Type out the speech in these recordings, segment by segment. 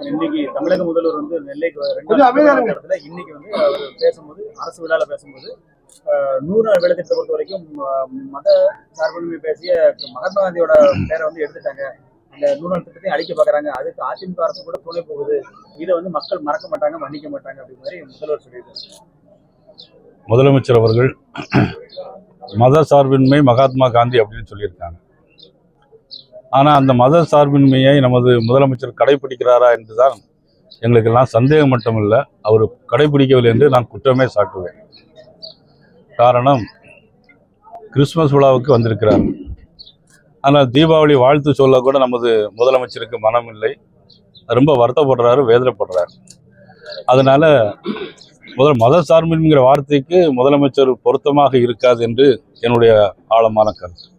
இன்னைக்கு தமிழக முதல்வர் வந்து நெல்லைக்கு 2 இடத்துல இன்னைக்கு வந்து அவர் பேசும்போது அரசு விழாவில் பேசும்போது 100 நாள் வேலை திட்டத்தை பொறுத்த வரைக்கும் மத சார்பின்மை பேசிய மகாத்மா காந்தியோட பேரை வந்து எடுத்துட்டாங்க. அந்த 100 நாள் திட்டத்தையும் அழிக்க பார்க்குறாங்க. அதுக்கு அதிமுக அரசு கூட துணை போகுது. இதை வந்து மக்கள் மறக்க மாட்டாங்க, மன்னிக்க மாட்டாங்க அப்படி மாதிரி முதல்வர் சொல்லியிருக்காங்க. முதலமைச்சர் அவர்கள் மத சார்பின்மை மகாத்மா காந்தி அப்படின்னு சொல்லியிருக்காங்க. ஆனால் அந்த மத சார்பின்மையை நமது முதலமைச்சர் கடைபிடிக்கிறாரா என்றுதான் எங்களுக்கெல்லாம் சந்தேகம் மட்டுமில்லை, அவர் கடைபிடிக்கவில்லை என்று நான் குற்றமே சாட்டுவேன். காரணம், கிறிஸ்துமஸ் விழாவுக்கு வந்திருக்கிறார். ஆனால் தீபாவளி வாழ்த்து சொல்ல கூட நமது முதலமைச்சருக்கு மனம் இல்லை. ரொம்ப வருத்தப்படுறாரு, வேதனைப்படுறாரு. அதனால மத சார்பின்கிற வார்த்தைக்கு முதலமைச்சர் பொருத்தமாக இருக்காது என்று என்னுடைய ஆழமான கருத்து.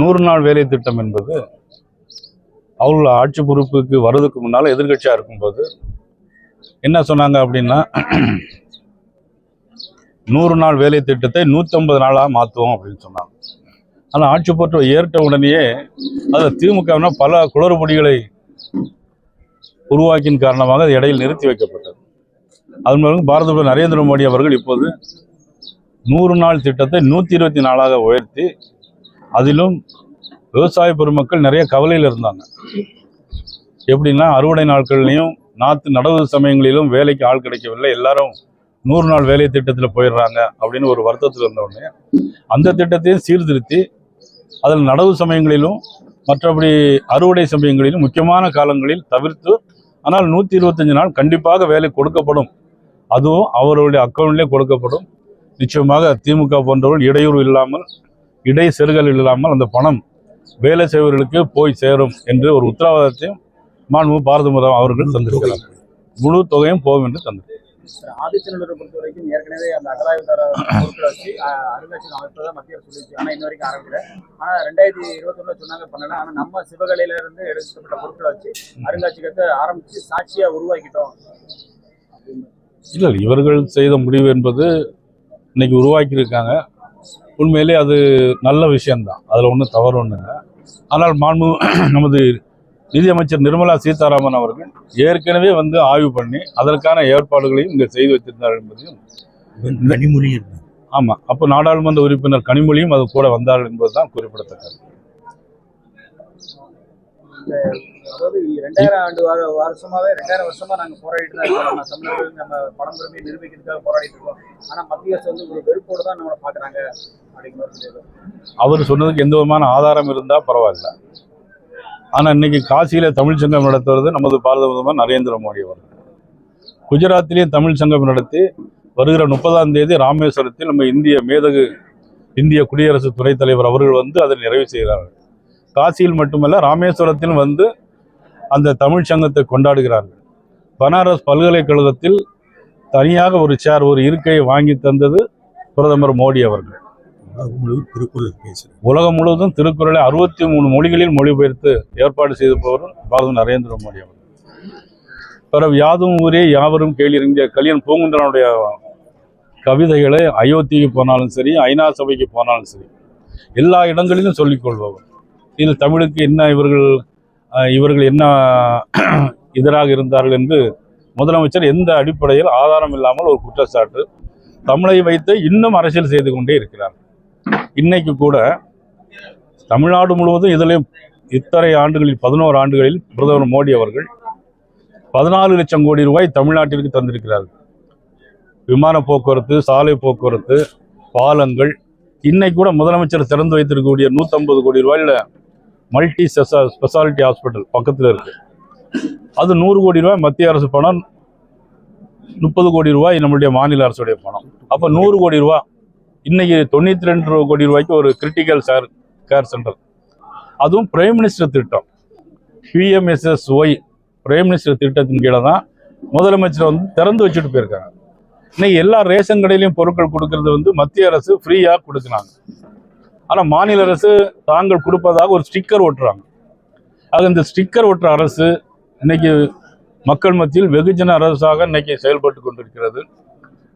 100 நாள் வேலை திட்டம் என்பது அவர்கள் ஆட்சி பொறுப்புக்கு வர்றதுக்கு முன்னால் எதிர்கட்சியாக இருக்கும்போது என்ன சொன்னாங்க அப்படின்னா, 100 நாள் வேலை திட்டத்தை 150 நாளாக மாற்றுவோம் அப்படின்னு சொன்னாங்க. ஆனால் ஆட்சி பொறுப்பு ஏற்ற உடனேயே அதில் திமுக பல குளறுபடிகளை உருவாக்கின் காரணமாக அது இடையில் நிறுத்தி வைக்கப்பட்டது. அதன் மூலம் பாரத பிரதமர் நரேந்திர மோடி அவர்கள் இப்போது 100 நாள் திட்டத்தை 120 நாளாக உயர்த்தி, அதிலும் விவசாய பெருமக்கள் நிறைய கவலையில் இருந்தாங்க. எப்படின்னா, அறுவடை நாட்கள்லையும் நாற்று நடவு சமயங்களிலும் வேலைக்கு ஆள் கிடைக்கவில்லை, எல்லாரும் 100 நாள் வேலை திட்டத்தில் போயிடுறாங்க அப்படின்னு ஒரு வருத்தத்தில் இருந்தவுடனே அந்த திட்டத்தையும் சீர்திருத்தி அதில் நடவு சமயங்களிலும் மற்றபடி அறுவடை சமயங்களிலும் முக்கியமான காலங்களில் தவிர்த்து, ஆனால் 125 நாள் கண்டிப்பாக வேலை கொடுக்கப்படும், அதுவும் அவர்களுடைய அக்கௌண்ட்லேயே கொடுக்கப்படும். நிச்சயமாக திமுக போன்றவர்கள் இடையூறு இல்லாமல், இடை செருகல் இல்லாமல் அந்த பணம் வேலை செய்வர்களுக்கு போய் சேரும் என்று ஒரு உத்தரவாதத்தையும் மாண்புமிகு பாரத பிரதமர் அவர்கள் தந்திருக்கிறார். முழு தொகையும் போகும் என்று தந்திருக்கிறார். ஆதிச்சநல்லூரை பொறுத்த வரைக்கும் ஏற்கனவே அந்த அகலாய்வுதார பொருட்களை வச்சு அருங்காட்சியகம் அமைப்பதை மத்திய அரசு சொல்லிச்சு. ஆனால் இன்ன வரைக்கும் ஆரம்பிக்கல. ஆனால் 2021 சொன்னாங்க, பண்ணல. ஆனால் நம்ம சிவகலையில இருந்து எடுக்கப்பட்ட பொருட்களை வச்சு அருங்காட்சியகத்தை ஆரம்பிச்சு சாட்சியா உருவாக்கிட்டோம். இல்லை, இவர்கள் செய்த முடிவு என்பது இன்னைக்கு உருவாக்கியிருக்காங்க. உண்மையிலே அது நல்ல விஷயம்தான், அதில் ஒன்றும் தவறு ஒன்றும் இல்லை. ஆனால் நமது நிதியமைச்சர் நிர்மலா சீதாராமன் அவர்கள் ஏற்கனவே வந்து ஆய்வு பண்ணி அதற்கான ஏற்பாடுகளையும் இங்கே செய்து வைத்திருந்தார் என்பதையும் கனிமொழி. ஆமாம், அப்போ நாடாளுமன்ற உறுப்பினர் கனிமொழியும் அது கூட வந்தார்கள் என்பதுதான் குறிப்பிடத்தக்கது. அதாவது 2000 வருஷமா நாங்க போராடிட்டு தான் இருக்கோம். நம்ம தமிழர்கள் நம்ம பழம்பெருமையை நிரூபிக்கிறதுக்காக போராடிட்டு இருக்கோம். ஆனா மத்திய அரசு வந்து ஒரு வெறுப்போடு தான் நம்மளை பாக்குறாங்க அப்படிங்கிற அவர் சொன்னதுக்கு எந்த விதமான ஆதாரம் இருந்தா பரவாயில்ல. ஆனால் இன்னைக்கு காசியில தமிழ் சங்கம் நடத்துவது நமது பாரத பிரதமர் நரேந்திர மோடி அவர்கள். குஜராத்திலேயும் தமிழ் சங்கம் நடத்தி வருகிற 30ஆம் தேதி ராமேஸ்வரத்தில் நம்ம இந்திய குடியரசு துணைத் தலைவர் அவர்கள் வந்து அதை நிறைவு செய்கிறார்கள். காசியில் மட்டுமல்ல, ராமேஸ்வரத்தில் வந்து அந்த தமிழ் சங்கத்தை கொண்டாடுகிறார்கள். பனாரஸ் பல்கலைக்கழகத்தில் தனியாக ஒரு சேர், ஒரு இருக்கையை வாங்கி தந்தது பிரதமர் மோடி அவர்கள். உலகம் முழுவதும் திருக்குறளை 63 மொழிகளில் மொழிபெயர்த்து ஏற்பாடு செய்தவர் பாரத நரேந்திர மோடி அவர்கள். பிறகு யாதும் ஊரே யாவரும் கேளிருங்க கலியன் பூங்குன்றனுடைய கவிதைகளை அயோத்திக்கு போனாலும் சரி, ஐநா சபைக்கு போனாலும் சரி, எல்லா இடங்களிலும் சொல்லிக் கொள்பவர். இதில் தமிழுக்கு என்ன இவர்கள் என்ன எதிராக இருந்தார்கள் என்று முதலமைச்சர் எந்த அடிப்படையில் ஆதாரம் இல்லாமல் ஒரு குற்றச்சாட்டு தமிழை வைத்து இன்னும் அரசியல் செய்து கொண்டே இருக்கிறார். இன்னைக்கு கூட தமிழ்நாடு முழுவதும் இதில் இத்தனை ஆண்டுகளில் 11 ஆண்டுகளில் பிரதமர் மோடி அவர்கள் 14 லட்சம் கோடி ரூபாய் தமிழ்நாட்டிற்கு தந்திருக்கிறார்கள். விமான போக்குவரத்து, சாலை போக்குவரத்து, பாலங்கள். இன்னைக்கு கூட முதலமைச்சர் திறந்து வைத்திருக்கக்கூடிய 150 கோடி ரூபாயில் மல்டி ஸ்பெஷாலிட்டி ஹாஸ்பிட்டல் பக்கத்தில் இருக்கு. அது 100 கோடி ரூபாய் மத்திய அரசு பணம், 30 கோடி ரூபாய் நம்மளுடைய மாநில அரசுடைய பணம். அப்போ 100 கோடி ரூபாய். இன்னைக்கு 92 கோடி ரூபாய்க்கு ஒரு கிரிட்டிக்கல் கேர் சென்டர், அதுவும் பிரைம் மினிஸ்டர் திட்டம், PMSSY பிரைம் மினிஸ்டர் திட்டத்தின் கீழே தான் முதலமைச்சர் வந்து திறந்து வச்சுட்டு போயிருக்காங்க. இன்னைக்கு எல்லா ரேஷன் கடையிலையும் பொருட்கள் கொடுக்கறது வந்து மத்திய அரசு ஃப்ரீயாக கொடுக்குறாங்க. ஆனால் மாநில அரசு தாங்கள் கொடுப்பதாக ஒரு ஸ்டிக்கர் ஒட்டுறாங்க. அது இந்த ஸ்டிக்கர் ஒட்டுற அரசு இன்னைக்கு மக்கள் மத்தியில் வெகுஜன அரசாக இன்னைக்கு செயல்பட்டு கொண்டிருக்கிறது.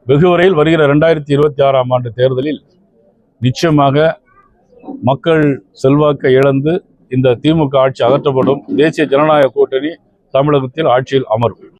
வெகு வரையில் வருகிற 2026ஆம் ஆண்டு தேர்தலில் நிச்சயமாக மக்கள் செல்வாக்கை இழந்து இந்த திமுக ஆட்சி அகற்றப்படும். தேசிய ஜனநாயக கூட்டணி தமிழகத்தில் ஆட்சியில் அமரும்.